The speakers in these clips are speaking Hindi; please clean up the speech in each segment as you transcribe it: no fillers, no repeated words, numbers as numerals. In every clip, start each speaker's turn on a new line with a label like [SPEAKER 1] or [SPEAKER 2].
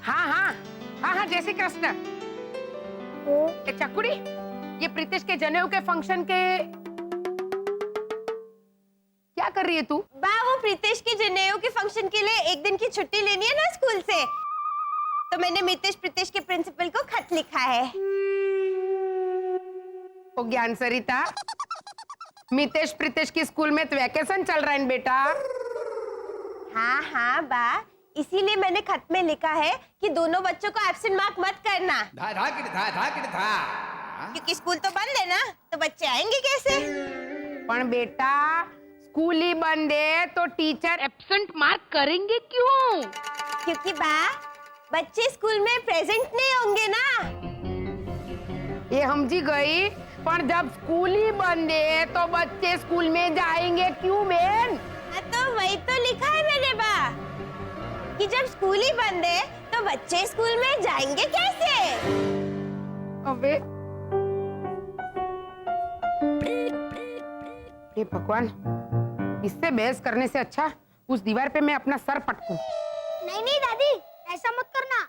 [SPEAKER 1] हाँ हाँ हाँ हाँ, जय श्री कृष्ण। ए चकुड़ी, ये प्रीतिश के जनेऊ के फंक्शन के क्या कर रही है तू?
[SPEAKER 2] बा, वो प्रीतिश के जनेऊ के फंक्शन के लिए एक दिन की छुट्टी लेनी है ना स्कूल से, तो मैंने मितेश प्रीतिश के प्रिंसिपल को खत लिखा है।
[SPEAKER 1] ओ ज्ञान सरिता, मितेश प्रीतिश की स्कूल में तो वैकेशन चल रहा है बेटा।
[SPEAKER 2] हाँ हाँ बा, इसीलिए मैंने खत में लिखा है कि दोनों बच्चों को एब्सेंट मार्क मत करना। क्योंकि स्कूल तो बंद है ना, तो बच्चे आएंगे कैसे?
[SPEAKER 1] पर बेटा स्कूल ही बंद है तो टीचर एब्सेंट मार्क करेंगे क्यों?
[SPEAKER 2] क्योंकि बा, बच्चे स्कूल में प्रेजेंट नहीं होंगे ना।
[SPEAKER 1] ये समझी गई, पर जब स्कूल ही बंद है तो बच्चे स्कूल में जाएंगे क्यों बहन?
[SPEAKER 2] तो वही तो लिखा है मैंने बा, कि जब स्कूल ही बंद है तो बच्चे स्कूल में जाएंगे कैसे?
[SPEAKER 1] अबे हे भगवान, इससे बहस करने से अच्छा उस दीवार पे मैं अपना सर पटकूं।
[SPEAKER 3] नहीं नहीं दादी, ऐसा मत करना।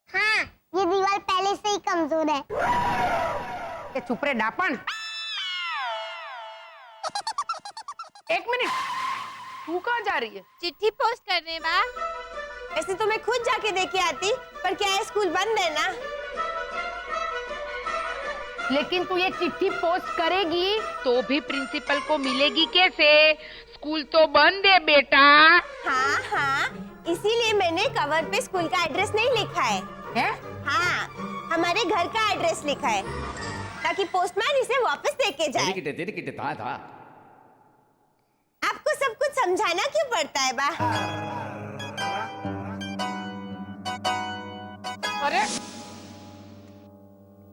[SPEAKER 3] हाँ, ये दीवार पहले से ही कमजोर है।
[SPEAKER 1] ये चुप रे डापन। एक मिनट, तू कहाँ जा रही है?
[SPEAKER 2] चिट्ठी पोस्ट करने बा। ऐसे तो मैं खुद जाके देके आती, पर क्या है स्कूल बंद है ना।
[SPEAKER 1] लेकिन तू ये चिट्ठी पोस्ट करेगी तो भी प्रिंसिपल को मिलेगी कैसे? स्कूल तो बंद है बेटा।
[SPEAKER 2] हाँ हाँ, इसीलिए मैंने कवर पे स्कूल का एड्रेस नहीं लिखा है।
[SPEAKER 1] हैं?
[SPEAKER 2] हाँ, हमारे घर का एड्रेस लिखा है, ताकि पोस्टमैन इसे वापस देके जाए। आपको सब कुछ समझाना क्यों पड़ता है बा?
[SPEAKER 1] अरे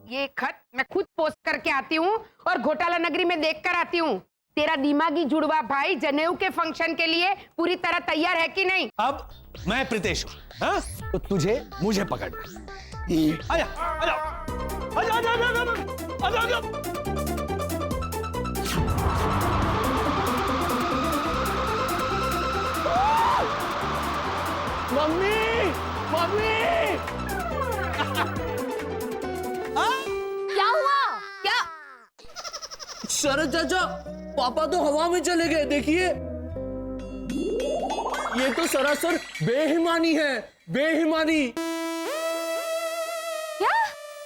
[SPEAKER 1] ये खत मैं खुद पोस्ट करके आती हूँ और घोटाला नगरी में देख कर आती हूँ। तेरा दिमागी जुड़वा भाई जनेऊ के फंक्शन के लिए पूरी तरह तैयार है कि नहीं?
[SPEAKER 4] अब मैं प्रीतेश हूँ, हाँ? तो तुझे मुझे पकड़ना। आजा, आजा, आजा, आजा, आजा, आजा, आजा, आजा। Mummy, mummy!
[SPEAKER 2] क्या हुआ? क्या?
[SPEAKER 5] शरद चाचा, पापा तो हवा में चले गए, देखिए। ये तो सरासर बेईमानी है, बेईमानी।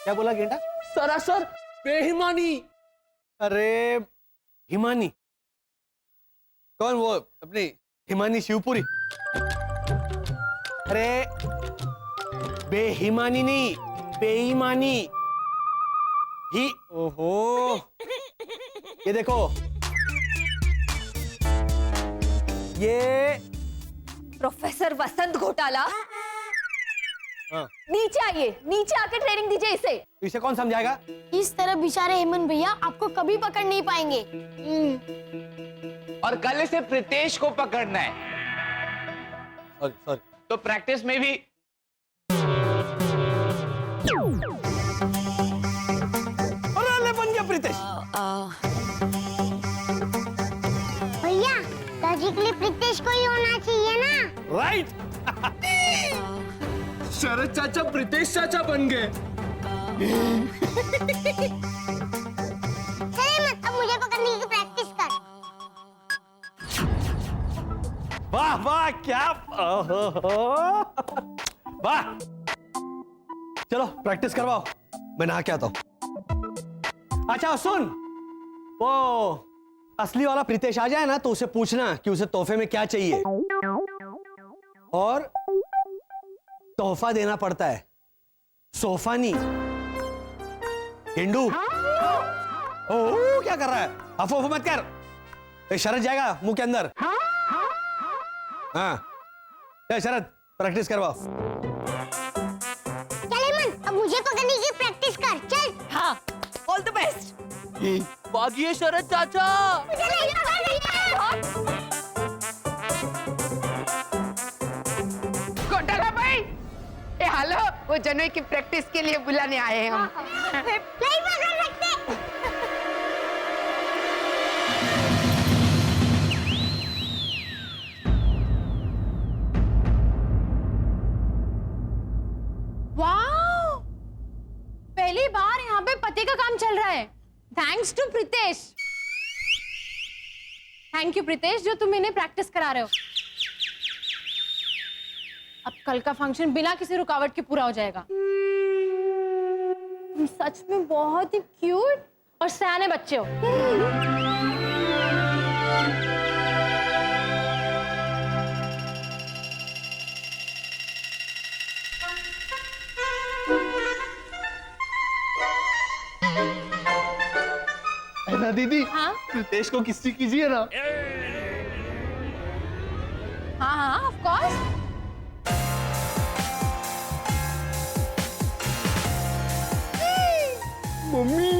[SPEAKER 4] क्या बोला गेंडा?
[SPEAKER 5] सरासर बेईमानी।
[SPEAKER 4] अरे हिमानी कौन? वो अपनी हिमानी शिवपुरी। अरे बेईमानी नहीं, बेईमानी ही। ओहो, ये देखो, ये
[SPEAKER 6] प्रोफेसर वसंत घोटाला,
[SPEAKER 4] हाँ।
[SPEAKER 6] नीचे आइए, नीचे आके ट्रेनिंग दीजिए इसे।
[SPEAKER 4] इसे कौन समझाएगा?
[SPEAKER 3] इस तरह बेचारे हेमंत भैया आपको कभी पकड़ नहीं पाएंगे।
[SPEAKER 7] और कल से प्रीतेश को पकड़ना है।
[SPEAKER 4] Sorry sorry.
[SPEAKER 7] तो प्रैक्टिस में भी
[SPEAKER 4] अरे बन गया प्रीतेश।
[SPEAKER 3] भैया, दादी के लिए प्रीतेश को ही होना चाहिए ना।
[SPEAKER 4] राइट।
[SPEAKER 5] शरद चाचा प्रीतेश चाचा बन गए।
[SPEAKER 3] चले मत, अब मुझे पकड़ने की प्रैक्टिस कर।
[SPEAKER 4] वाह वाह, क्या वाह। चलो प्रैक्टिस करवाओ, मैं नहा के आता हूं। अच्छा सुन, वो असली वाला प्रीतेश आ जाए ना तो उसे पूछना कि उसे तोहफे में क्या चाहिए, और तोहफा देना पड़ता है, सोफा नहीं। हिंदू ओ क्या कर रहा है? अफो अफो मत कर, ये शरद जाएगा मुंह के अंदर। हाँ शरद, प्रैक्टिस करवाओ।
[SPEAKER 3] चल हेमंत, अब मुझे पकड़ने की प्रैक्टिस कर, चल।
[SPEAKER 6] हाँ, ऑल द बेस्ट।
[SPEAKER 5] भागिए शरद चाचा।
[SPEAKER 3] मुझे नहीं पकड़ना।
[SPEAKER 1] घोटाला भाई, ए हेलो, वो जनेऊ की प्रैक्टिस के लिए बुलाने आए हैं हम।
[SPEAKER 3] नहीं पकड़ सकते।
[SPEAKER 2] पहली बार यहाँ पे पति का काम चल रहा है, thanks to Pritesh. Thank you Pritesh, जो तुम इन्हें प्रैक्टिस करा रहे हो। अब कल का फंक्शन बिना किसी रुकावट के पूरा हो जाएगा। तुम सच में बहुत ही क्यूट और सयाने बच्चे हो।
[SPEAKER 8] ना दीदी,
[SPEAKER 2] हाँ
[SPEAKER 8] प्रीतेश को किसी कीजिए ना।
[SPEAKER 2] हाँ हाँ ऑफ कोर्स।
[SPEAKER 8] मम्मी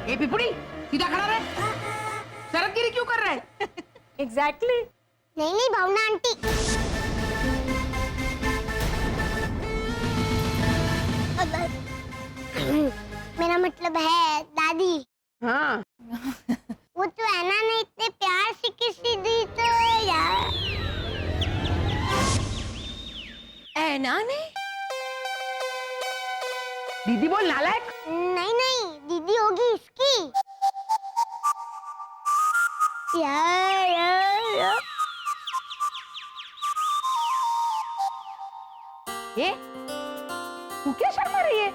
[SPEAKER 1] ए पिपड़ी, सीधा खड़ा रहे। शरतगिरी क्यों कर रहा है?
[SPEAKER 2] एग्जैक्टली।
[SPEAKER 3] नहीं नहीं भावना आंटी, मेरा मतलब है दादी।
[SPEAKER 1] हाँ
[SPEAKER 3] वो तो ऐना ने इतने प्यार से किसी दी तो यार।
[SPEAKER 2] ऐना ने?
[SPEAKER 1] दीदी बोल नालायक।
[SPEAKER 3] नहीं नहीं दीदी होगी इसकी। यार
[SPEAKER 1] ए, तू क्या शर्मा रही है?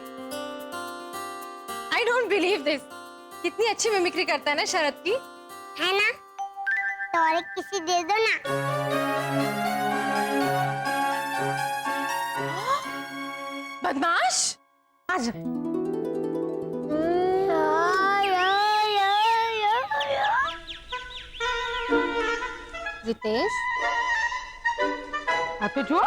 [SPEAKER 2] I don't believe this. कितनी अच्छी मिमिक्री करता है ना शरद की।
[SPEAKER 3] है ना, तो और एक किसी दे दो ना।
[SPEAKER 2] बदमाश, आज रितेश,
[SPEAKER 1] अब तो जो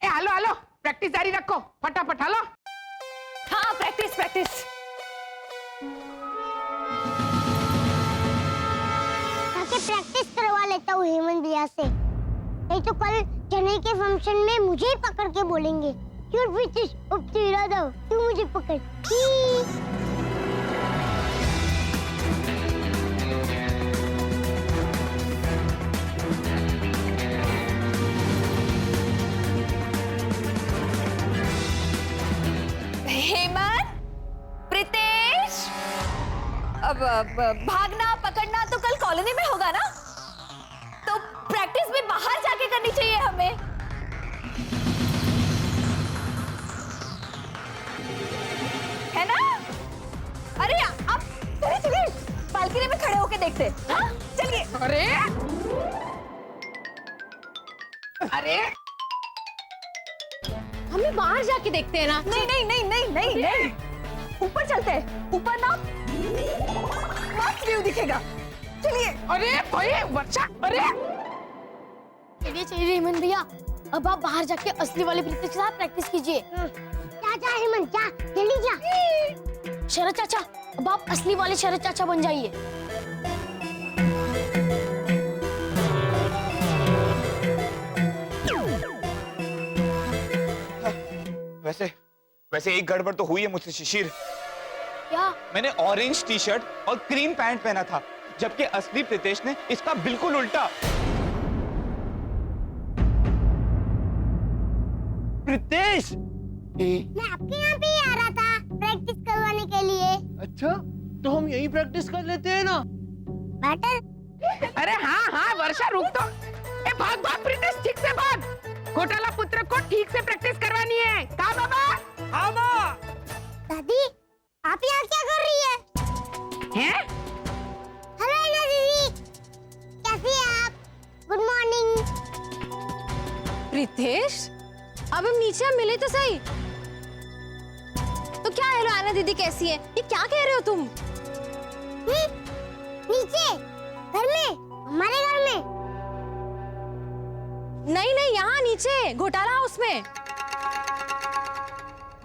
[SPEAKER 1] ए हालो हालो, प्रैक्टिस जारी रखो, फटाफट हालो।
[SPEAKER 6] हाँ प्रैक्टिस प्रैक्टिस।
[SPEAKER 3] ताकि प्रैक्टिस करवा लेता हूँ हेमंत भैया से। नहीं तो कल जने के फंक्शन में मुझे ही पकड़ के बोलेंगे, क्यों प्रीतेश अब तो इरादा हो, तू मुझे पकड़।
[SPEAKER 6] हेमंत, प्रीतेश, अब भागना पकड़ना तो कल कॉलोनी में होगा ना, तो प्रैक्टिस भी बाहर जाके करनी चाहिए हमें। है ना? अरे आप चलिए चलिए बालकनी में खड़े होके देखते हैं। हाँ चलिए।
[SPEAKER 1] अरे अरे
[SPEAKER 2] हमें बाहर जाके देखते हैं ना।
[SPEAKER 6] नहीं नहीं नहीं नहीं नहीं नहीं, ऊपर चलते हैं, ऊपर ना मस्त व्यू दिखेगा। चलिए।
[SPEAKER 1] अरे भाई वर्षा, अरे
[SPEAKER 3] चलिए चलिए हेमंत भैया, अब आप बाहर जाके असली वाले प्रीतेश के साथ प्रैक्टिस कीजिए। जा जा हेमंत जा, जल्दी जा। शरद चाचा, अब आप असली वाले शरद चाचा बन जाइए।
[SPEAKER 7] वैसे वैसे एक गड़बड़ तो हुई है मुझसे शिशिर।
[SPEAKER 3] क्या?
[SPEAKER 7] मैंने ऑरेंज टी शर्ट और क्रीम पैंट पहना था, जबकि असली प्रीतेश ने इसका बिल्कुल उल्टा।
[SPEAKER 8] प्रीतेश,
[SPEAKER 3] मैं आपके यहाँ पे ही आ रहा था प्रैक्टिस करवाने के लिए।
[SPEAKER 8] अच्छा तो हम यहीं प्रैक्टिस कर लेते हैं ना।
[SPEAKER 3] बैटर
[SPEAKER 1] अरे हाँ हाँ वर्षा रुक तो। ए भाग भाग प्रीतेश, ठीक से भाग। घोटाला पुत्र को ठीक से प्रैक्टिस करवानी है। कहाँ बाबा? हाँ माँ।
[SPEAKER 3] दादी, आप यहाँ क्या कर रही है?
[SPEAKER 1] हैं?
[SPEAKER 3] हेलो ऐना दीदी, कैसी हैं आप? Good morning.
[SPEAKER 2] प्रीतेश, अब हम नीचे मिले तो सही। तो क्या हेलो ऐना दीदी कैसी है, ये क्या कह रहे हो तुम?
[SPEAKER 3] नीचे घर में, हमारे घर में।
[SPEAKER 2] नहीं नहीं, यहाँ नीचे घोटाला हाउस में।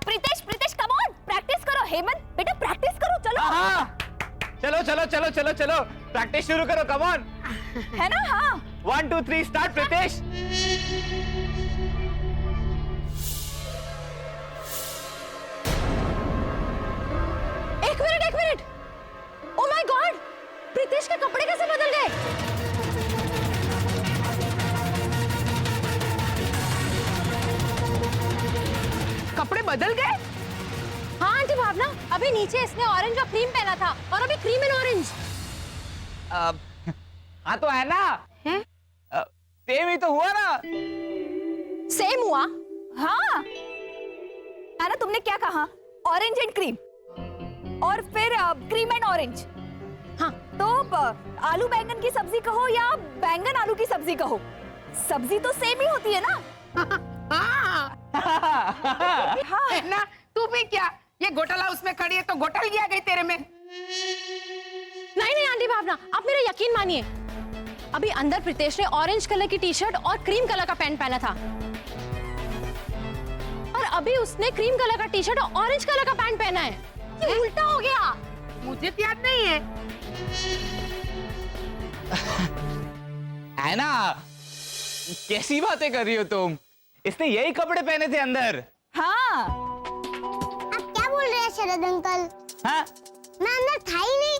[SPEAKER 6] Pritesh Pritesh come on, practice करो। हेमंत बेटा प्रैक्टिस करो, चलो।
[SPEAKER 7] हाँ चलो चलो चलो चलो चलो, प्रैक्टिस शुरू करो, कम ऑन।
[SPEAKER 6] है ना? हाँ
[SPEAKER 7] 1 2 3 स्टार्ट प्रीतेश।
[SPEAKER 2] एक मिनट हाँ आंटी भावना, अभी नीचे इसने ऑरेंज और क्रीम पहना था और अभी क्रीम एंड ऑरेंज।
[SPEAKER 7] हाँ तो है ना,
[SPEAKER 1] हैं?
[SPEAKER 7] सेम ही तो हुआ ना।
[SPEAKER 6] सेम हुआ? हाँ ना, तुमने क्या कहा? ऑरेंज एंड क्रीम और फिर क्रीम एंड ऑरेंज। हाँ तो आलू बैंगन की सब्जी कहो या बैंगन आलू की सब्जी कहो, सब्जी तो सेम ही होती है ना।
[SPEAKER 1] हाँ है ना, तू भी क्या, ये घोटाला उसमें खड़ी है तो घोटाल गया गई तेरे में।
[SPEAKER 2] नहीं नहीं आंटी भावना, आप मेरा यकीन मानिए, अभी अंदर प्रीतेश ने ऑरेंज कलर की टी शर्ट और क्रीम कलर का पैंट पहना था और अभी उसने क्रीम कलर का टी शर्ट और ऑरेंज कलर का पैंट पहना है। ये उल्टा हो गया।
[SPEAKER 1] मुझे तो याद नहीं है।
[SPEAKER 7] है ना, कैसी बातें कर रही हो तुम, इसने यही कपड़े पहने थे अंदर।
[SPEAKER 6] हाँ
[SPEAKER 3] आप क्या बोल रहे हैं शरद अंकल?
[SPEAKER 7] हाँ
[SPEAKER 3] मैं अंदर था ही नहीं।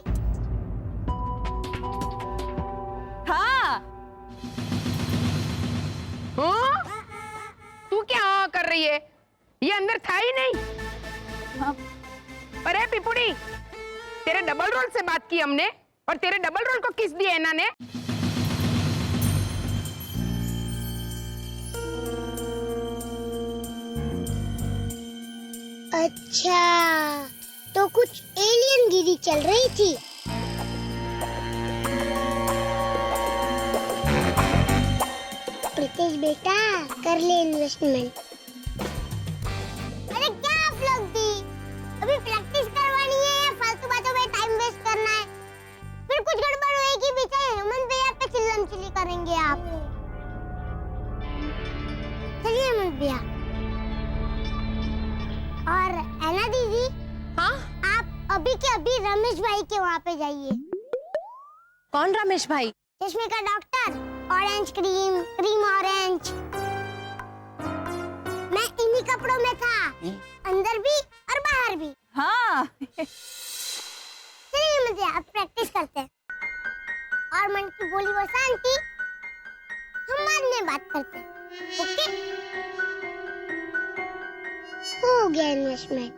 [SPEAKER 6] हाँ
[SPEAKER 1] हाँ? तू क्या हाँ कर रही है, ये अंदर था ही नहीं।
[SPEAKER 6] हाँ।
[SPEAKER 1] अरे पिपुड़ी, तेरे डबल रोल से बात की हमने और तेरे डबल रोल को किस दिया है ने?
[SPEAKER 3] अच्छा, तो कुछ एलियन गिरी चल रही थी। प्रीतेश बेटा, कर ले इन्वेस्टमेंट। अरे क्या आप लोग भी अभी प्रैक्टिस करवानी है या फालतू बातों में टाइम वेस्ट करना है? फिर कुछ गड़बड़ होएगी पीछे हेमंत भैया पे चिल्लम चिल्ली करेंगे आप। चलिए हेमंत भैया। और ऐना दीदी,
[SPEAKER 2] हाँ
[SPEAKER 3] आप अभी के अभी रमेश भाई के वहाँ पे जाइए।
[SPEAKER 2] कौन रमेश भाई?
[SPEAKER 3] चश्मे का doctor, orange cream, cream orange. मैं इन्हीं कपड़ों में था, अंदर भी और बाहर भी।
[SPEAKER 6] हाँ
[SPEAKER 3] चलिए मुझे आप प्रैक्टिस करते हैं और मन की बोली वो शांति हम बाद में बात करते हैं। ओके, हो गया इन्वेस्टमेंट।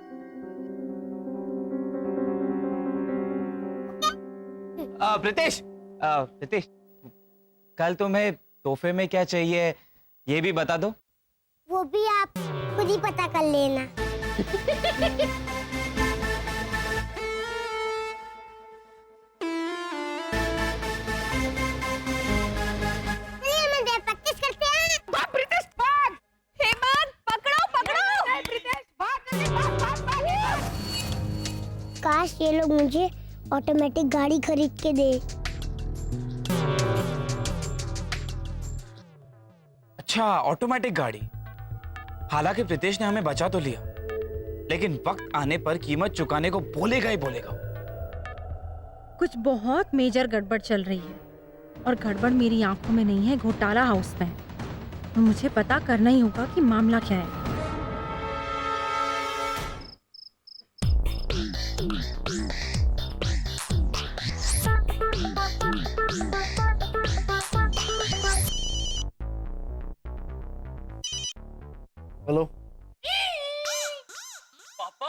[SPEAKER 7] प्रीतेश, प्रीतेश, कल तुम्हें तोहफे में क्या चाहिए ये भी बता दो।
[SPEAKER 3] वो भी आप खुद ही पता कर लेना। चलिए मुझे प्रैक्टिस करते हैं।
[SPEAKER 1] भाग प्रीतेश भाग।
[SPEAKER 6] हेमंत, पकड़ो पकड़ो।
[SPEAKER 1] नहीं प्रीतेश भाग, जल्दी भाग भाग भाग।
[SPEAKER 3] काश ये लोग मुझे ऑटोमेटिक गाड़ी खरीद के दे।
[SPEAKER 7] अच्छा, ऑटोमेटिक गाड़ी। हालांकि प्रीतेश ने हमें बचा तो लिया, लेकिन वक्त आने पर कीमत चुकाने को बोलेगा ही बोलेगा।
[SPEAKER 9] कुछ बहुत मेजर गड़बड़ चल रही है और गड़बड़ मेरी आंखों में नहीं है, घोटाला हाउस में है। तो मुझे पता करना ही होगा कि मामला क्या है।
[SPEAKER 4] हेलो।
[SPEAKER 8] पापा,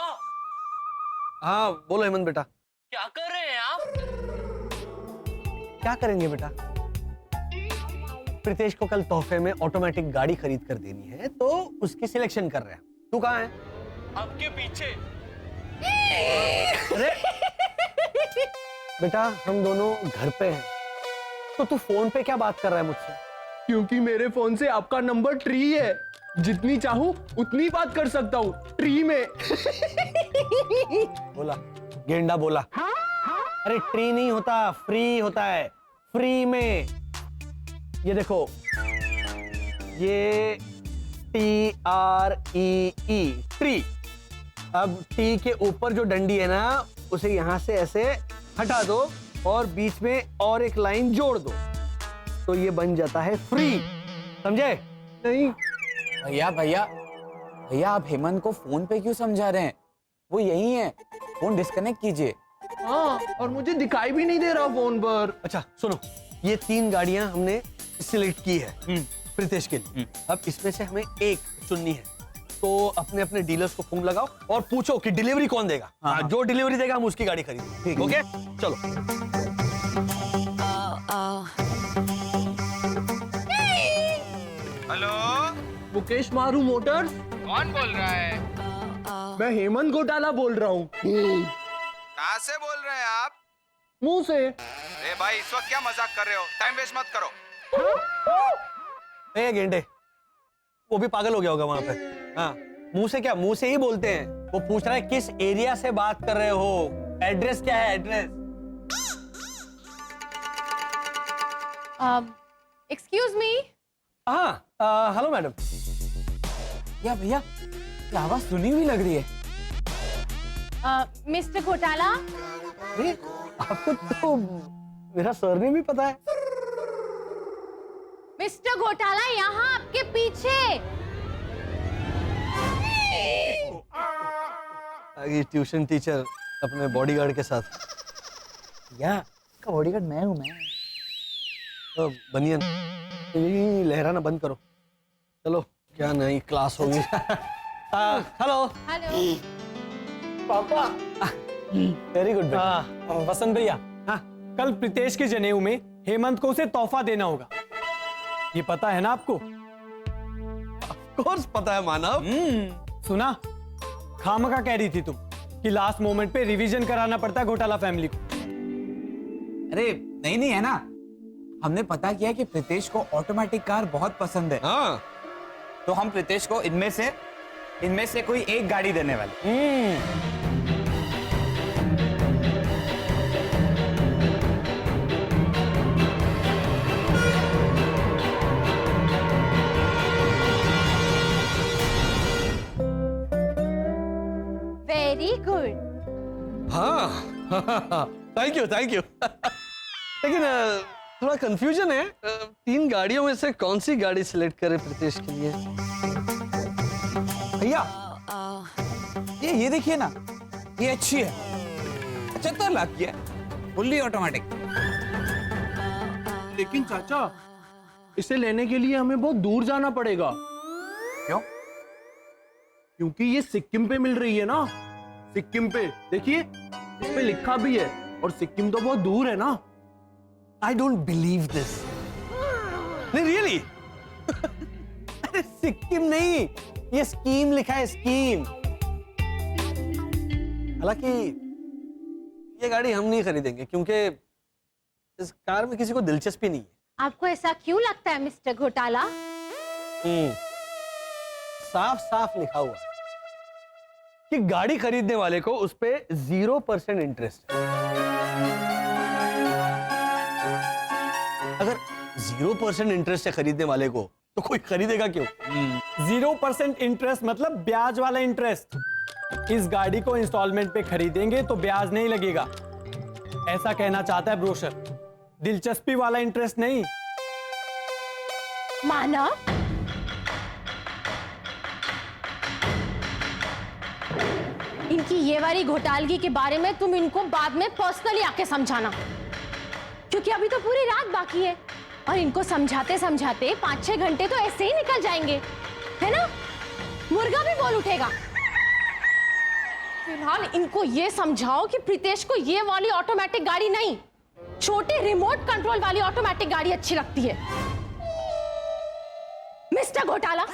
[SPEAKER 4] हाँ बोलो हेमंत बेटा।
[SPEAKER 8] क्या कर रहे हैं आप?
[SPEAKER 4] क्या करेंगे बेटा? प्रीतेश को कल तोहफे में ऑटोमेटिक गाड़ी खरीद कर देनी है तो उसकी सिलेक्शन कर रहे हैं। तू कहाँ है?
[SPEAKER 8] आपके पीछे।
[SPEAKER 4] अरे बेटा, हम दोनों घर पे हैं, तो तू फोन पे क्या बात कर रहा है मुझसे?
[SPEAKER 8] क्योंकि मेरे फोन से आपका नंबर ट्री है, जितनी चाहूँ उतनी बात कर सकता हूँ ट्री में।
[SPEAKER 4] बोला गेंडा बोला। अरे ट्री नहीं होता, फ्री होता है, फ्री में। ये देखो, ये TREE, ट्री। अब टी के ऊपर जो डंडी है ना, उसे यहां से ऐसे हटा दो और बीच में और एक लाइन जोड़ दो, तो ये बन जाता है फ्री। समझे?
[SPEAKER 8] नहीं,
[SPEAKER 10] भैया भैया भैया, आप हेमंत को फोन पे क्यों समझा रहे हैं? वो यही है, फोन डिस्कनेक्ट कीजिए।
[SPEAKER 8] हाँ, और मुझे दिखाई भी नहीं दे रहा फोन पर।
[SPEAKER 4] अच्छा सुनो, ये 3 गाड़ियां हमने सिलेक्ट की है प्रीतेश के लिए। अब इसमें से हमें एक चुननी है। तो अपने अपने डीलर्स को फोन लगाओ और पूछो कि डिलीवरी कौन देगा। हाँ, जो डिलीवरी देगा हम उसकी गाड़ी खरीदेंगे। ओके चलो।
[SPEAKER 7] हेलो,
[SPEAKER 8] मुकेश मारू मोटर्स।
[SPEAKER 7] कौन बोल रहा है?
[SPEAKER 8] मैं हेमंत घोटाला बोल रहा हूँ।
[SPEAKER 7] कहाँ से बोल रहे हैं आप?
[SPEAKER 8] मुंह से।
[SPEAKER 7] अरे भाई, इस वक्त क्या मजाक कर रहे हो? टाइम वेस्ट मत करो।
[SPEAKER 4] ए गेंडे, वो भी पागल हो गया होगा वहां पे। हाँ, मुंह से क्या, मुंह से ही बोलते हैं। वो पूछ रहा है किस एरिया से बात कर रहे हो, एड्रेस क्या है, एड्रेस।
[SPEAKER 2] Excuse me.
[SPEAKER 4] हाँ, हेलो मैडम।
[SPEAKER 10] या भैया, ये आवाज सुनी हुई लग रही है।
[SPEAKER 2] मिस्टर घोटाला।
[SPEAKER 4] अरे आपको तो मेरा सरनेम भी पता है।
[SPEAKER 2] मिस्टर घोटाला यहाँ आपके पीछे।
[SPEAKER 4] आगे ट्यूशन टीचर अपने बॉडीगार्ड के साथ।
[SPEAKER 10] या का बॉडीगार्ड मैं हूँ। मैं
[SPEAKER 4] तो बनियन ये लहराना बंद करो। चलो, क्या नई क्लास होगी। Hello
[SPEAKER 2] hello.
[SPEAKER 8] पापा।
[SPEAKER 4] Very good.
[SPEAKER 8] वसंत भैया,
[SPEAKER 4] हाँ,
[SPEAKER 8] कल प्रीतेश के जनेऊ में हेमंत को उसे तोहफा देना होगा। ये पता है ना आपको?
[SPEAKER 4] कोर्स पता है मानव।
[SPEAKER 8] सुना, खामखा कह रही थी तुम कि लास्ट मोमेंट पे रिवीजन कराना पड़ता है घोटाला फैमिली को।
[SPEAKER 10] अरे नहीं है ना, हमने पता किया कि प्रीतेश को ऑटोमेटिक कार बहुत पसंद है।
[SPEAKER 4] हाँ,
[SPEAKER 10] तो हम प्रीतेश को इनमें से कोई एक गाड़ी देने वाले।
[SPEAKER 2] Very good.
[SPEAKER 4] हाँ, थैंक यू थैंक यू। लेकिन थोड़ा कंफ्यूजन है। 3 गाड़ियों में से कौन सी गाड़ी सिलेक्ट करें प्रीतेश के लिए?
[SPEAKER 10] भैया, ये देखिए ना, ये अच्छी है, 75 लाख की है, फुल्ली ऑटोमेटिक।
[SPEAKER 8] लेकिन चाचा, इसे लेने के लिए हमें बहुत दूर जाना पड़ेगा।
[SPEAKER 10] क्यों?
[SPEAKER 8] क्योंकि ये सिक्किम पे मिल रही है ना। सिक्किम पे देखिए, इस पे लिखा भी है, और सिक्किम तो बहुत दूर है ना।
[SPEAKER 4] I don't believe this. नहीं रियली। अरे सिक्किम नहीं, ये स्कीम लिखा है, स्कीम। हालांकि ये गाड़ी हम नहीं खरीदेंगे क्योंकि इस कार में किसी को दिलचस्पी नहीं है।
[SPEAKER 2] आपको ऐसा क्यों लगता है मिस्टर घोटाला?
[SPEAKER 4] साफ साफ लिखा हुआ है कि गाड़ी खरीदने वाले को उस पे 0% इंटरेस्ट है। अगर 0% इंटरेस्ट है खरीदने वाले को, तो कोई खरीदेगा क्यों?
[SPEAKER 8] 0% इंटरेस्ट मतलब ब्याज वाला इंटरेस्ट। इस गाड़ी को इंस्टॉलमेंट पे खरीदेंगे तो ब्याज नहीं लगेगा, ऐसा कहना चाहता है ब्रोशर। दिलचस्पी वाला इंटरेस्ट नहीं।
[SPEAKER 2] मानव, इनकी ये वाली घोटालगी के बारे में तुम इनको बाद में पर्सनली आके समझाना, क्योंकि अभी तो पूरी रात बाकी है और इनको समझाते समझाते 5-6 घंटे तो ऐसे ही निकल जाएंगे, है ना? मुर्गा भी बोल उठेगा। फिलहाल इनको ये समझाओ कि प्रीतेश को ये वाली ऑटोमेटिक गाड़ी नहीं, छोटी रिमोट कंट्रोल वाली ऑटोमेटिक गाड़ी अच्छी लगती है। मिस्टर घोटाला,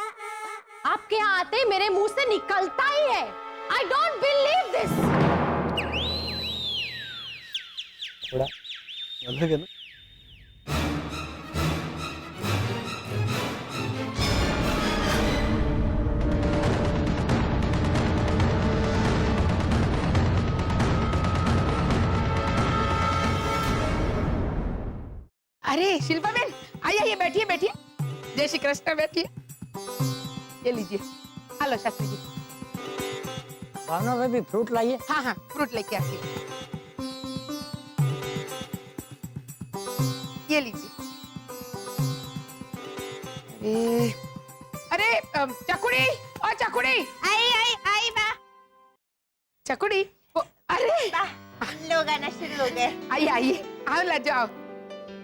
[SPEAKER 2] आपके यहाँ आते मेरे मुंह से निकलता ही है, आई डोंट बिलीव दिस।
[SPEAKER 4] थोड़ा अलग है ना।
[SPEAKER 1] अरे शिल्पा बहन, आइए बैठिए बैठिए। जय श्री कृष्ण, बैठिए। ये लीजिए। हेलो शास्त्री जी।
[SPEAKER 11] भावना भाभी फ्रूट लाइए।
[SPEAKER 1] हाँ हाँ, फ्रूट लेके आती हूँ। ये लीजिए। अरे अरे चकुड़ी, और चकुड़ी।
[SPEAKER 3] आई आई आई बा।
[SPEAKER 1] चकुड़ी, अरे
[SPEAKER 3] लोग आना शुरू हो गए।
[SPEAKER 1] आइए आइए, आओ ला जाओ।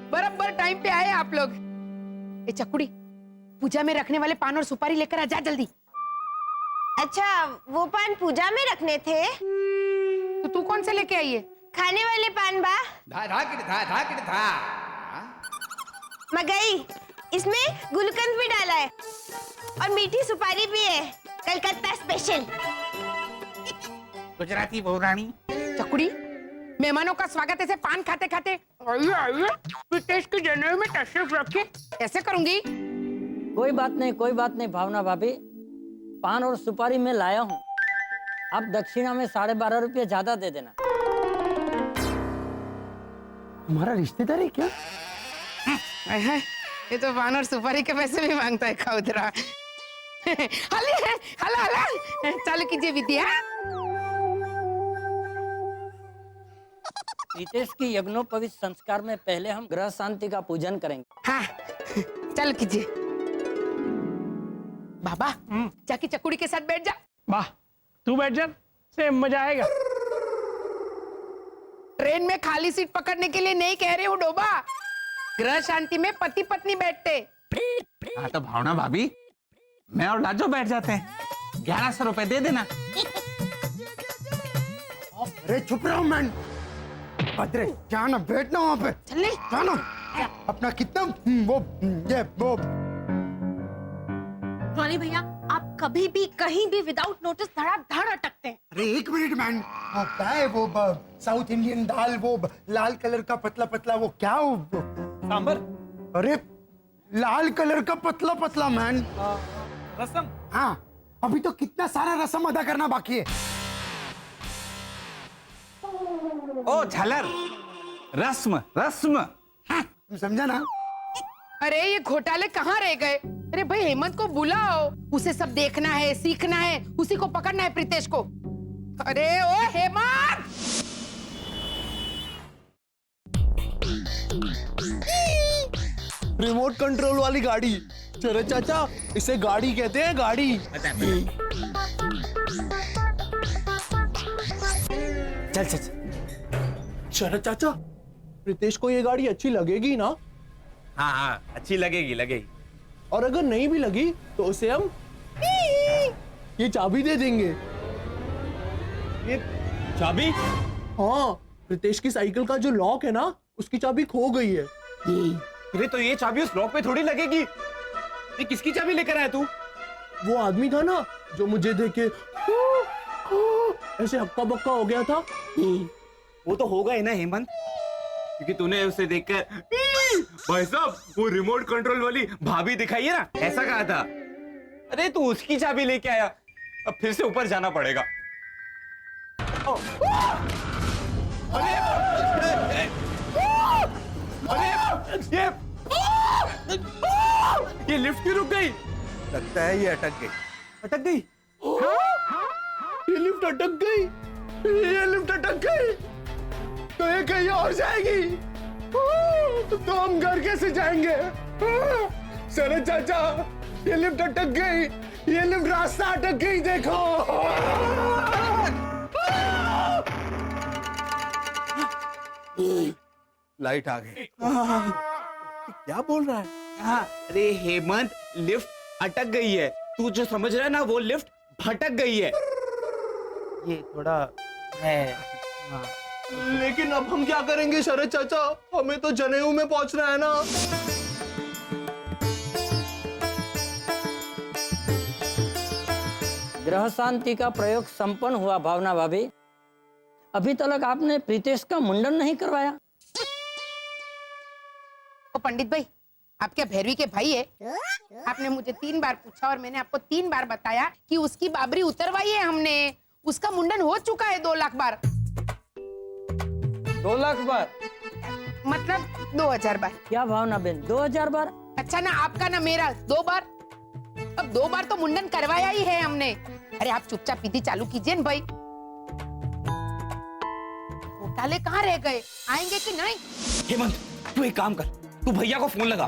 [SPEAKER 1] बराबर टाइम पे आए आप लोग। ए चकुड़ी, पूजा में रखने वाले पान और सुपारी लेकर आ जा जल्दी।
[SPEAKER 12] अच्छा, वो पान पूजा में रखने थे।
[SPEAKER 1] तो तू कौन से लेके आई है?
[SPEAKER 12] खाने वाले पान बा। मगई, इसमें गुलकंद भी डाला है और मीठी सुपारी भी है, कलकत्ता स्पेशल।
[SPEAKER 5] गुजराती बहुरानी।
[SPEAKER 1] चकुड़ी, मेहमानों का स्वागत ऐसे पान खाते खाते आइए आइए प्रीतेश की जनेऊ में तशरीफ रखिए ऐसे करूंगी?
[SPEAKER 11] कोई बात नहीं, कोई बात नहीं भावना भाभी, पान और सुपारी मैं लाया हूँ। आप दक्षिणा में 12.5 रुपये ज्यादा दे देना।
[SPEAKER 4] हमारा रिश्तेदार है क्या?
[SPEAKER 1] ये तो पान और सुपारी के पैसे भी मांगता है खाउदरा। हले हला हला चालू कीजिए विद्या।
[SPEAKER 11] प्रीतेश की यज्ञोपवीत संस्कार में पहले हम ग्रह शांति का पूजन करेंगे।
[SPEAKER 1] हाँ चल कीजिए। बाबा जाके चकुड़ी के साथ बैठ जा।
[SPEAKER 8] वाह, तू बैठ जा, से मजा आएगा।
[SPEAKER 1] ट्रेन में खाली सीट पकड़ने के लिए नहीं कह रहे हूँ डोबा, ग्रह शांति में पति पत्नी बैठते।
[SPEAKER 5] हाँ तो भावना भाभी, मैं और लाजो बैठ जाते हैं। 1100 रुपए दे देना।
[SPEAKER 13] अरे चुप रहो मैन, भद्रे जाना, बैठना वहाँ पे।
[SPEAKER 1] चल
[SPEAKER 13] जाना अपना कितना वो
[SPEAKER 2] रोनी भैया, आप कभी भी कहीं भी विदाउट नोटिस धड़ाधड़ अटकते हैं।
[SPEAKER 13] अरे एक मिनट मैन, क्या है वो साउथ इंडियन दाल, वो लाल कलर का पतला पतला, वो क्या वो
[SPEAKER 8] सांबर।
[SPEAKER 13] अरे लाल कलर का पतला पतला मैन,
[SPEAKER 8] रसम।
[SPEAKER 13] हाँ अभी तो कितना सारा रसम अदा करना बाकी है।
[SPEAKER 5] ओ झलर, रस्म रस्म।
[SPEAKER 13] तुम समझा ना?
[SPEAKER 1] अरे ये घोटाले कहाँ रह गए? अरे भाई हेमंत को बुलाओ, उसे सब देखना है, सीखना है, उसी को पकड़ना है प्रीतेश को। अरे ओ हेमंत!
[SPEAKER 4] रिमोट कंट्रोल वाली गाड़ी। शरद चाचा, इसे गाड़ी कहते हैं, गाड़ी। चल चल। शरद चाचा, प्रीतेश को ये गाड़ी अच्छी लगेगी ना?
[SPEAKER 7] हाँ हाँ, अच्छी लगेगी लगेगी।
[SPEAKER 4] और अगर नहीं भी लगी तो उसे हम ये चाबी दे देंगे।
[SPEAKER 7] ये चाबी?
[SPEAKER 4] हाँ, प्रीतेश की साइकिल का जो लॉक है ना, उसकी चाबी खो गई है।
[SPEAKER 7] अरे तो ये चाबी उस लॉक पे थोड़ी लगेगी। ये किसकी चाबी लेकर आया तू?
[SPEAKER 4] वो आदमी था ना जो मुझे देख के ऐसे हक्का बक्का हो गया था।
[SPEAKER 7] वो तो होगा ही ना हेमंत, क्योंकि तूने उसे देखकर भाई साहब वो रिमोट कंट्रोल वाली भाभी दिखाई है ना, ऐसा कहा था। अरे तू उसकी चाबी लेके आया, अब फिर से ऊपर जाना पड़ेगा। ये लिफ्ट क्यों रुक गई?
[SPEAKER 13] लगता है ये अटक गई।
[SPEAKER 4] अटक गई? ये लिफ्ट अटक गई। ये लिफ्ट अटक गई तो ये कहीं और जाएगी, तो हम घर कैसे जाएंगे? शरद चाचा, ये लिफ्ट अटक गई, ये लिफ्ट रास्ता अटक गई, देखो।
[SPEAKER 13] लाइट आ गई।
[SPEAKER 4] क्या बोल रहा है?
[SPEAKER 7] हाँ, अरे हेमंत, लिफ्ट अटक गई है। तू जो समझ रहा है ना, वो लिफ्ट भटक गई है।
[SPEAKER 4] ये थोड़ा है। हाँ। लेकिन अब हम क्या करेंगे शरद चाचा? हमें तो जनेऊ में पहुंचना है ना।
[SPEAKER 11] ग्रह शांति का प्रयोग संपन्न हुआ भावना भाभी। अभी तक आपने प्रीतेश का मुंडन नहीं करवाया।
[SPEAKER 1] ओ पंडित भाई, आप क्या भैरवी के भाई है? आपने मुझे 3 बार पूछा और मैंने आपको 3 बार बताया कि उसकी बाबरी उतरवाई है हमने। उसका मुंडन हो चुका है 2 लाख बार।
[SPEAKER 11] 2 लाख बार
[SPEAKER 1] मतलब 2000 बार।
[SPEAKER 11] क्या भावना बहन, 2000 बार?
[SPEAKER 1] अच्छा ना आपका ना मेरा 2 बार। अब 2 बार तो मुंडन करवाया ही है हमने। अरे आप चुपचाप विधि चालू कीजिए न भाई। घोटाले कहाँ रह गए? आएंगे कि नहीं?
[SPEAKER 7] हेमंत, तू एक काम कर, तू भैया को फोन लगा।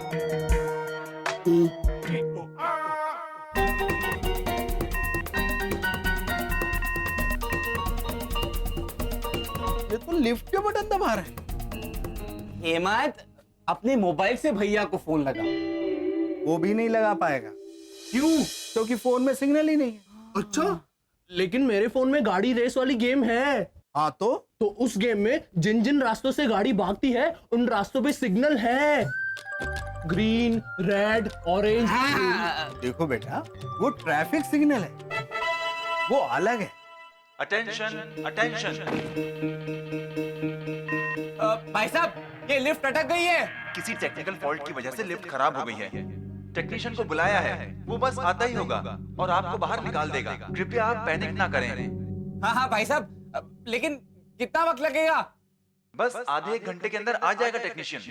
[SPEAKER 4] ये तो लिफ्ट के बटन दबा रहा है।
[SPEAKER 7] हेमंत, अपने मोबाइल से भैया को फोन लगा।
[SPEAKER 13] वो भी नहीं लगा पाएगा।
[SPEAKER 4] क्यों? क्योंकि फोन में सिग्नल ही नहीं है।
[SPEAKER 13] अच्छा,
[SPEAKER 8] लेकिन मेरे फोन में गाड़ी रेस वाली गेम है।
[SPEAKER 13] हाँ तो
[SPEAKER 8] उस गेम में जिन जिन रास्तों से गाड़ी भागती है उन रास्तों पे सिग्नल है, ग्रीन, रेड, ऑरेंज।
[SPEAKER 13] देखो बेटा, वो ट्रैफिक सिग्नल है, वो अलग है।
[SPEAKER 7] Attention attention. भाई साहब, ये लिफ्ट अटक गई है। किसी टेक्निकल फॉल्ट की वजह से लिफ्ट खराब हो गई है। टेक्नीशियन को बुलाया है, वो बस आता ही होगा और आपको बाहर निकाल देगा। कृपया आप पैनिक ना करें।
[SPEAKER 10] हाँ हाँ भाई साहब, लेकिन कितना वक्त लगेगा?
[SPEAKER 7] बस आधे एक घंटे के अंदर आ जाएगा टेक्नीशियन।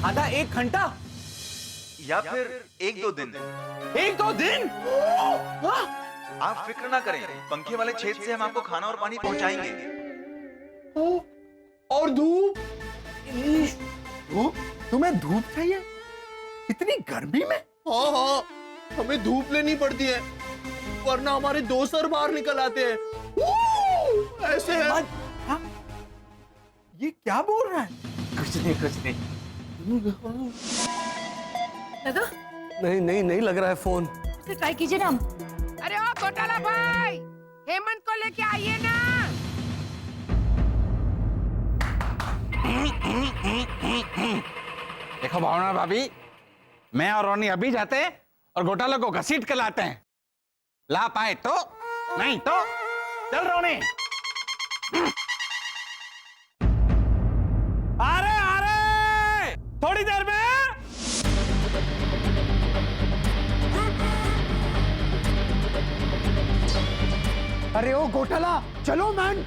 [SPEAKER 10] आधा एक घंटा
[SPEAKER 7] या फिर 1-2 दिन।
[SPEAKER 10] 1-2 दिन?
[SPEAKER 7] आप फिक्र ना करें, पंखे वाले छेद से हम आपको खाना और पानी पहुंचाएंगे।
[SPEAKER 13] और धूप? धूप? तुम्हें धूप चाहिए इतनी गर्मी में?
[SPEAKER 8] हाँ हाँ, हमें धूप लेनी पड़ती है वरना हमारे 2 सर बाहर निकल आते हैं। ऐसे है।
[SPEAKER 13] हाँ? ये क्या बोल रहा है?
[SPEAKER 10] कुछ नहीं।
[SPEAKER 6] लगा?
[SPEAKER 4] नहीं लग रहा है फोन।
[SPEAKER 6] फिर ट्राई कीजिए ना।
[SPEAKER 1] अरे ओ घोटाला भाई, हेमंत को लेके आइए ना।
[SPEAKER 5] देखो भावना भाभी, मैं और रोनी अभी जाते हैं और घोटाले को घसीट कर लाते हैं। ला पाए तो, नहीं तो चल रोनी।
[SPEAKER 8] आ रहे थोड़ी देर में।
[SPEAKER 13] अरे ओ घोटाला, चलो मैन।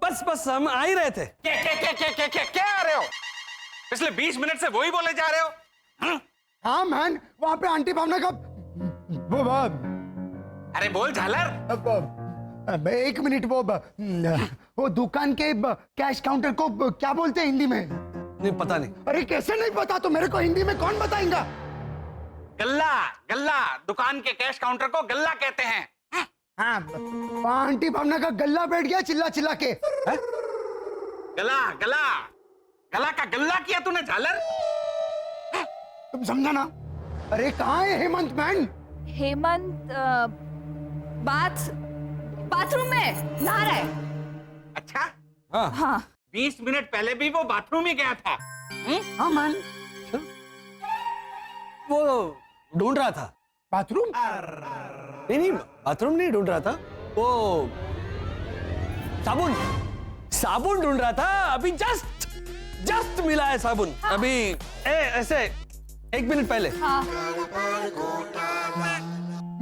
[SPEAKER 4] बस हम आ ही रहे थे।
[SPEAKER 5] क्या आ रहे हो? पिछले 20 मिनट से वही बोले जा रहे हो।
[SPEAKER 13] हाँ मैन, वहां पे आंटी भावना का
[SPEAKER 5] अरे बोल झालर।
[SPEAKER 13] एक मिनट, वो दुकान के कैश काउंटर को क्या बोलते हैं हिंदी में?
[SPEAKER 4] नहीं पता नहीं।
[SPEAKER 13] अरे कैसे नहीं पता? तो मेरे को हिंदी में कौन बताएगा?
[SPEAKER 5] गल्ला। दुकान के कैश काउंटर को गल्ला कहते हैं।
[SPEAKER 13] हाँ, वहाँ आंटी भावना का गल्ला बैठ गया चिल्ला चिल्ला के।
[SPEAKER 5] गला का गल्ला किया तूने झालर।
[SPEAKER 13] तुम समझा ना? अरे कहाँ है हेमंत मैन?
[SPEAKER 6] हेमंत बाथरूम में नहा रहा है।
[SPEAKER 5] अच्छा
[SPEAKER 6] हाँ।
[SPEAKER 5] 20 मिनट पहले भी वो बाथरूम ही गया था।
[SPEAKER 13] हाँ मैन,
[SPEAKER 4] वो ढूंढ रहा था
[SPEAKER 13] बाथरूम।
[SPEAKER 4] नहीं बाथरूम नहीं ढूंढ रहा था, वो साबुन ढूंढ रहा था। अभी जस्ट मिला है साबुन। हाँ। अभी ऐसे 1 मिनट पहले।
[SPEAKER 6] हाँ।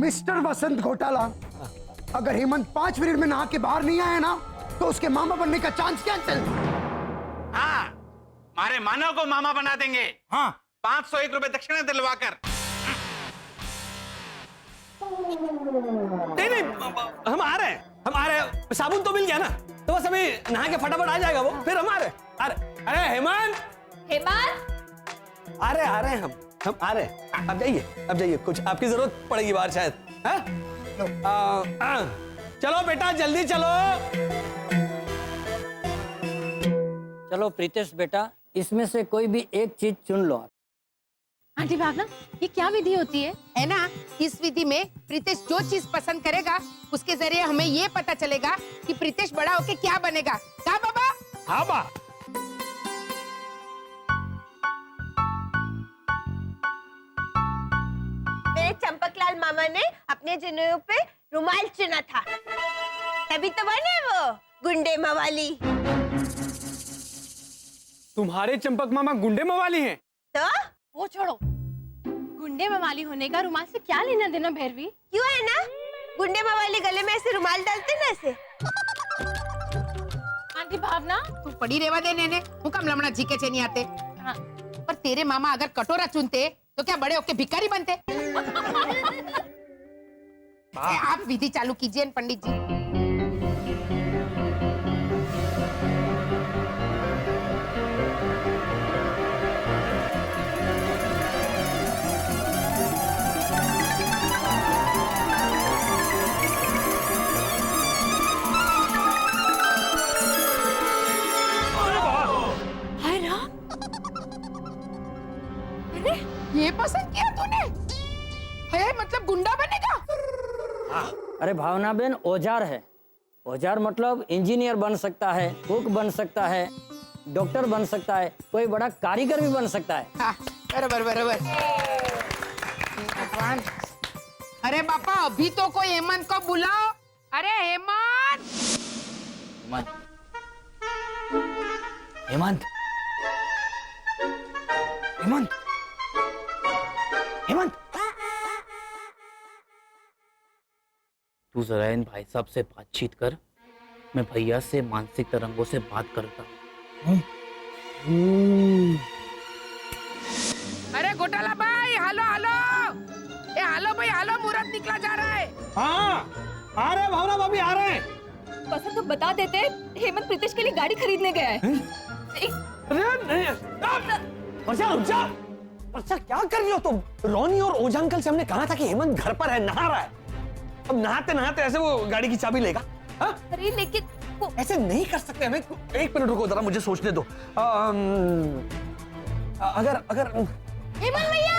[SPEAKER 13] मिस्टर वसंत घोटाला, अगर हेमंत 5 मिनट में नहा के बाहर नहीं आया ना, तो उसके मामा बनने का चांस कैंसिल।
[SPEAKER 5] हाँ, हमारे मानव को मामा बना देंगे।
[SPEAKER 13] हाँ,
[SPEAKER 5] 501 रुपए दक्षिणा दिलवाकर।
[SPEAKER 4] नहीं हम आ रहे हैं। साबुन तो मिल गया ना, तो बस अभी नहा के फटाफट आ जाएगा वो, फिर हम आ रहे हैं। अरे हेमंत आ रहे हैं हम आ रहे हैं। अब जाइए, कुछ आपकी जरूरत पड़ेगी बाहर शायद। चलो बेटा जल्दी चलो।
[SPEAKER 11] चलो प्रीतेश बेटा, इसमें से कोई भी एक चीज चुन लो।
[SPEAKER 2] आंटी भावना, ये क्या विधि होती है
[SPEAKER 1] ना? इस विधि में प्रीतेश जो चीज पसंद करेगा उसके जरिए हमें ये पता चलेगा कि प्रीतेश बड़ा होके क्या बनेगा। क्या बाबा?
[SPEAKER 8] हाँ बा।
[SPEAKER 12] मेरे चंपकलाल मामा ने अपने जनेऊ पे रुमाल चुना था, तभी तो बने वो गुंडे मवाली।
[SPEAKER 8] तुम्हारे चंपक मामा गुंडे मवाली हैं?
[SPEAKER 12] तो
[SPEAKER 2] वो छोड़ो, गुंडे मवाली होने का रुमाल से क्या लेना देना भैरवी?
[SPEAKER 12] क्यों है ना, गुंडे मवाली गले में ऐसे रुमाल डालते ना ऐसे।
[SPEAKER 2] आंटी भावना,
[SPEAKER 1] तू पड़ी रेवा दे नेने, हुकम लमना जी के चेनी आते।
[SPEAKER 2] हाँ।
[SPEAKER 1] पर तेरे मामा अगर कटोरा चुनते तो क्या बड़े होके भिखारी बनते? आप विधि चालू कीजिए पंडित जी। ये पसंद किया तूने? है मतलब गुंडा बनेगा?
[SPEAKER 11] अरे भावना बहन औजार है। औजार मतलब इंजीनियर बन सकता है, कुक बन सकता है, डॉक्टर बन सकता है, कोई बड़ा कारीगर भी बन सकता है।
[SPEAKER 1] हाँ, बराबर बराबर। भगवान, अरे पापा अभी तो कोई हेमंत को बुलाओ। अरे हेमंत,
[SPEAKER 4] हेमंत, हेमंत, हेमंत,
[SPEAKER 10] तू जरा इन भाई साहब से बातचीत कर, मैं भैया से मानसिक तरंगों से बात करता हूँ।
[SPEAKER 1] अरे घोटाला भाई, हालो हालो, ए हालो भाई हालो, मुहूर्त निकला जा रहा है।
[SPEAKER 8] हाँ, आ रहे हैं भावना भाभी, आ रहे हैं।
[SPEAKER 6] बस तो बता देते, हेमंत प्रीतेश के लिए गाड़ी खरीदने गया है।
[SPEAKER 8] अरे नहीं, वर्षा रुक जा। वर्षा क्या कर रही हो तुम? रोनी और ओझा अंकल से हमने कहा था कि हेमंत घर पर है, नहा रहा है। अब नहाते नहाते ऐसे वो गाड़ी की चाबी लेगा? हाँ?
[SPEAKER 6] अरे लेकिन वो
[SPEAKER 8] ऐसे नहीं कर सकते हमें। एक मिनट रुको जरा, मुझे सोचने दो। अगर
[SPEAKER 3] हेमंत भैया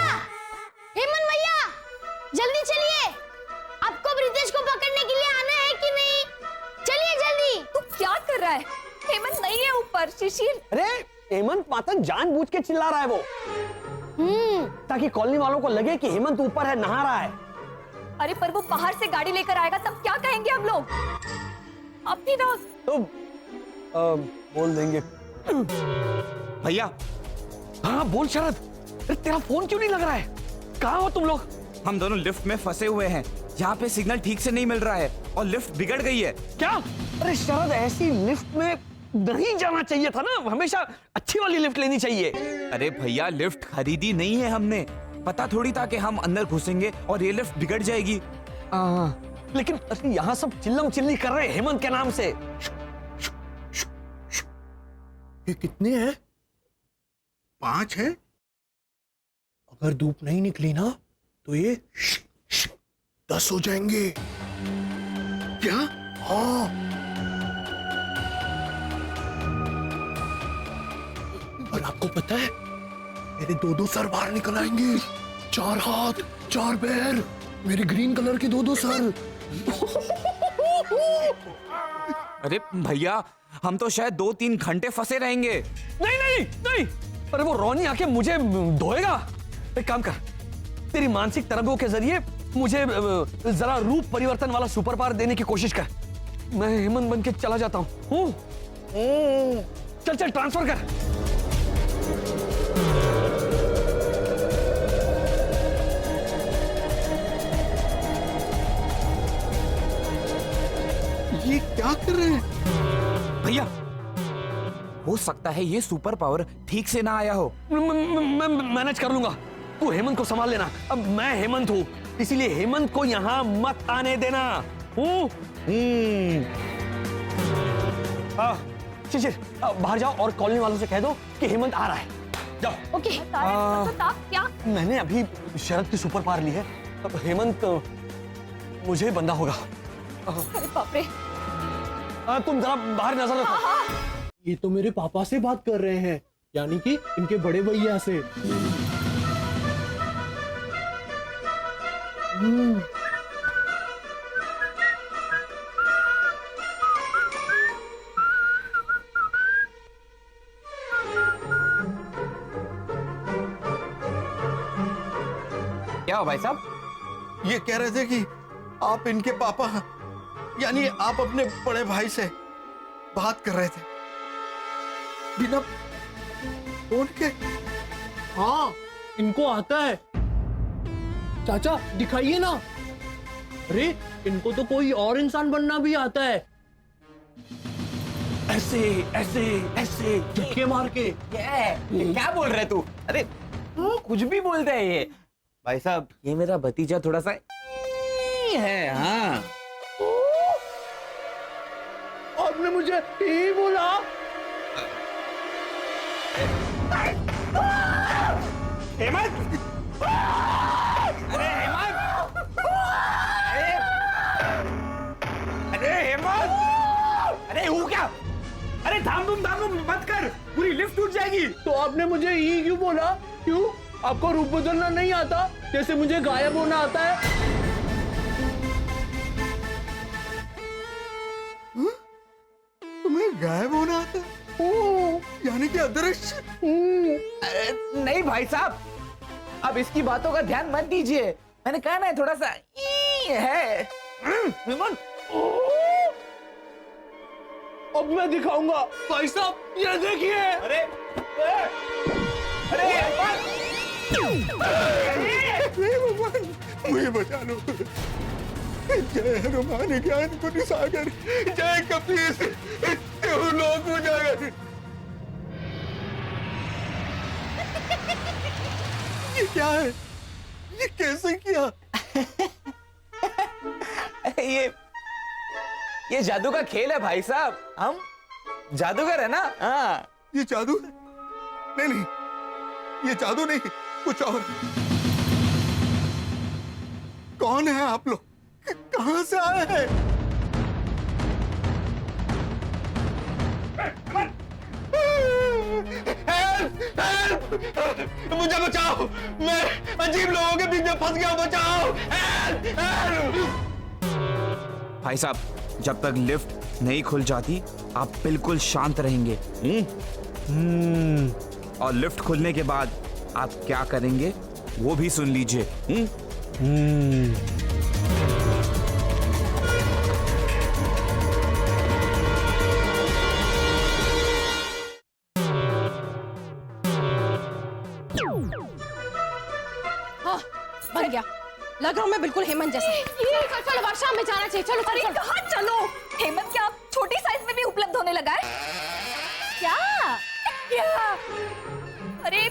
[SPEAKER 3] जल्दी चलिए, आपको प्रीतेश को पकड़ने के लिए आना है कि नहीं? चलिए जल्दी।
[SPEAKER 6] तू क्या कर रहा है? हेमंत नहीं है ऊपर, शिशिर।
[SPEAKER 8] अरे हेमंत माता जानबूझ के चिल्ला रहा है वो, ताकि कॉलोनी वालों को लगे कि हेमंत ऊपर है, नहा रहा है।
[SPEAKER 6] अरे पर वो बाहर से गाड़ी लेकर आएगा तब क्या कहेंगे हम लोग? अपनी ना
[SPEAKER 8] तो बोल देंगे।
[SPEAKER 7] भैया,
[SPEAKER 8] हाँ बोल शरद। अरे तेरा फोन क्यों नहीं लग रहा है? कहाँ हो तुम लोग?
[SPEAKER 7] हम दोनों लिफ्ट में फंसे हुए हैं। यहाँ पे सिग्नल ठीक से नहीं मिल रहा है और लिफ्ट बिगड़ गई है।
[SPEAKER 8] क्या? अरे शरद, ऐसी लिफ्ट में नहीं जाना चाहिए था ना, हमेशा अच्छी वाली लिफ्ट लेनी चाहिए।
[SPEAKER 7] अरे भैया, लिफ्ट खरीदी नहीं है हमने, पता थोड़ी था कि हम अंदर घुसेंगे और ये लिफ्ट बिगड़ जाएगी।
[SPEAKER 8] लेकिन अरे यहाँ सब चिल्लम चिल्ली कर रहे हैं हेमंत के नाम से।
[SPEAKER 13] ये कितने हैं? 5 है। अगर धूप नहीं निकली ना तो ये 10 हो जाएंगे। क्या? हाँ। और आपको पता है मेरे 2-2 सर बाहर निकल आएंगे। 4 हाथ, 4 पैर, मेरे ग्रीन कलर के 2-2 सर।
[SPEAKER 7] अरे भैया, हम तो शायद 2-3 घंटे फंसे रहेंगे।
[SPEAKER 8] नहीं नहीं नहीं, अरे वो रोनी आके मुझे धोएगा। एक काम कर, तेरी मानसिक तरंगों के जरिए मुझे जरा रूप परिवर्तन वाला सुपर पावर देने की कोशिश कर। मैं हेमंत बन के चला जाता हूँ। चल चल ट्रांसफर कर।
[SPEAKER 13] ये क्या कर रहे हैं?
[SPEAKER 7] भैया, हो सकता है ये सुपर पावर ठीक से ना आया हो।
[SPEAKER 8] मैं मैनेज कर लूंगा, तू हेमंत को संभाल लेना। अब मैं हेमंत हूँ, इसीलिए हेमंत को यहाँ मत आने देना। शिशिर, बाहर जाओ और कॉलोनी वालों से कह दो कि हेमंत आ रहा है। जाओ।
[SPEAKER 6] ओके। क्या?
[SPEAKER 8] मैंने अभी शरद की सुपर पावर ली है, अब हेमंत मुझे बंदा होगा।
[SPEAKER 6] अरे बाप रे।
[SPEAKER 8] तुम जरा बाहर नजर रखो।
[SPEAKER 13] ये तो मेरे पापा से बात कर रहे हैं, यानी कि इनके बड़े भैया से।
[SPEAKER 7] क्या हो भाई साहब?
[SPEAKER 13] ये कह रहे थे कि आप इनके पापा, यानी आप अपने बड़े भाई से बात कर रहे थे बिना फोन के। हाँ, इनको आता है। चाचा दिखाइए ना। अरे इनको तो कोई और इंसान बनना भी आता है, ऐसे ऐसे ऐसे झटके मार के।
[SPEAKER 7] क्या बोल रहे तू? अरे कुछ भी बोलते हैं ये। भाई साहब, ये मेरा भतीजा थोड़ा सा है। हाँ,
[SPEAKER 13] आपने मुझे यही बोला।
[SPEAKER 7] हेमंत! अरे हेमंत! अरे हेमंत! अरे हूँ क्या? अरे धाम मत कर, पूरी लिफ्ट टूट जाएगी।
[SPEAKER 13] तो आपने मुझे ये क्यों बोला? क्यों? आपको रूप बदलना नहीं आता, जैसे मुझे गायब होना आता है? गायब होना आता यानी कि अदृश्य।
[SPEAKER 7] नहीं भाई साहब, अब इसकी बातों का ध्यान मत दीजिए। मैंने कहा ना थोड़ा सा है। विमल, अब मैं दिखाऊंगा भाई साहब, ये देखिए। अरे अरे
[SPEAKER 13] भगवान मुझे बचा लो। जय हनुमान ज्ञान गुण सागर, जय कपीस तिहु लोक उजागर। ये क्या है? ये कैसे किया?
[SPEAKER 7] ये जादू का खेल है भाई साहब, हम जादूगर है ना। हाँ,
[SPEAKER 13] ये जादू है? नहीं, ये जादू नहीं, कुछ और। कौन है आप लोग? कहां से आए हैं? मुझे बचाओ, मैं अजीब लोगों के बीच में फंस गया, बचाओ।
[SPEAKER 7] भाई साहब, जब तक लिफ्ट नहीं खुल जाती आप बिल्कुल शांत रहेंगे। और लिफ्ट खुलने के बाद आप क्या करेंगे वो भी सुन लीजिए।
[SPEAKER 2] हाँ, बन गया। लग रहा हूँ मैं बिल्कुल हेमंत जैसा। चलो वर्षा, हमें जाना चाहिए। चलो
[SPEAKER 6] अरे कहाँ चलो? हेमंत क्या छोटी साइज में भी उपलब्ध होने लगा है क्या? क्या? अरे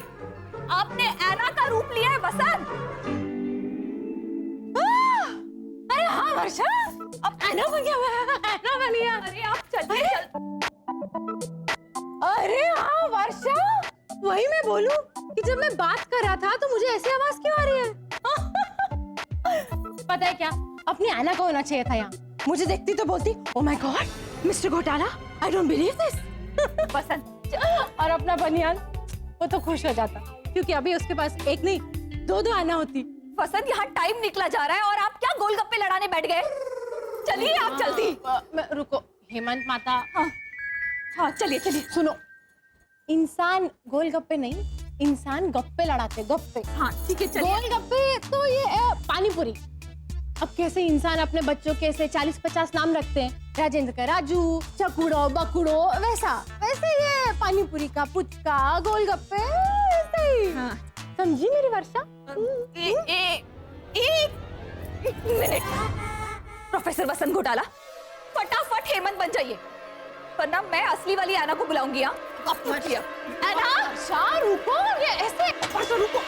[SPEAKER 6] आपने एना का रूप लिया है वसंत।
[SPEAKER 2] अरे हाँ वर्षा, अब एना बन गया। एना बन गया।
[SPEAKER 6] अरे आप चलिए।
[SPEAKER 2] अरे हाँ वर्षा, वही मैं बोलूं कि जब मैं बात कर रहा था तो मुझे ऐसी आवाज क्यों आ रही है? पता है क्या, अपनी आना को होना चाहिए था यहाँ। मुझे देखती तो बोलती, ओह माय गॉड मिस्टर घोटाला, आई डोंट बिलीव दिस।
[SPEAKER 6] वसंत
[SPEAKER 2] और अपना बनियान, वो तो खुश हो जाता क्योंकि अभी उसके पास एक नहीं दो आना होती।
[SPEAKER 6] वसंत, यहाँ टाइम निकला जा रहा है और आप क्या गोलगप्पे लड़ाने बैठ गए? चलिए आप जल्दी।
[SPEAKER 2] रुको हेमंत माता।
[SPEAKER 6] हाँ चलिए चलिए।
[SPEAKER 2] सुनो, इंसान गोलगप्पे नहीं, इंसान गप्पे लड़ाते, गप्पे।
[SPEAKER 6] हाँ ठीक है चलिए।
[SPEAKER 2] गोलगप्पे तो ये पानी पूरी। अब कैसे इंसान अपने बच्चों के ऐसे 40-50 नाम रखते हैं, राजेंद्र का राजू, चकुड़ो बकुड़ो, वैसे ये पानी पूरी का पुचका, गोलगप्पे ऐसे ही।
[SPEAKER 6] हाँ।
[SPEAKER 2] समझी मेरी वर्षा?
[SPEAKER 6] एक मिनट। प्रोफेसर वसंत घोटाला, फटाफट हेमंत बन जाइए, वरना मैं असली वाली एना को बुलाऊंगी। एना,
[SPEAKER 2] रुको, ये ऐसे रुको।